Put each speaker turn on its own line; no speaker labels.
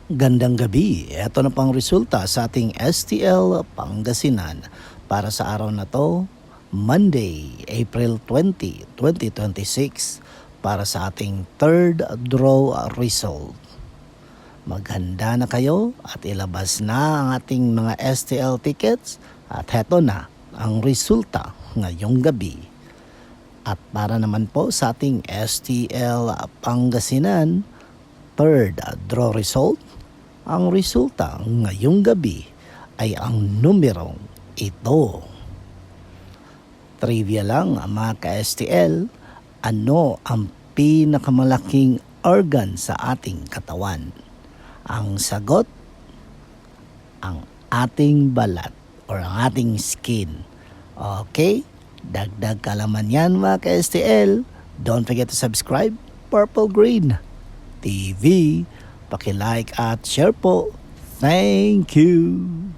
Gandang gabi. Ito na pang resulta sa ating STL Pangasinan para sa araw na to, Monday, April 20, 2026 para sa ating third draw result. Maghanda na kayo at ilabas na ang ating mga STL tickets at heto na ang resulta ngayong gabi. At para naman po sa ating STL Pangasinan third draw result, ang resulta ngayong gabi ay ang numerong ito. Trivia lang mga ka-STL, ano ang pinakamalaking organ sa ating katawan? Ang sagot, ang ating balat or ang ating skin. Okay? Dagdag kalaman yan mga ka-STL. Don't forget to subscribe, Purple Green TV. Paki-like at share po. Thank you.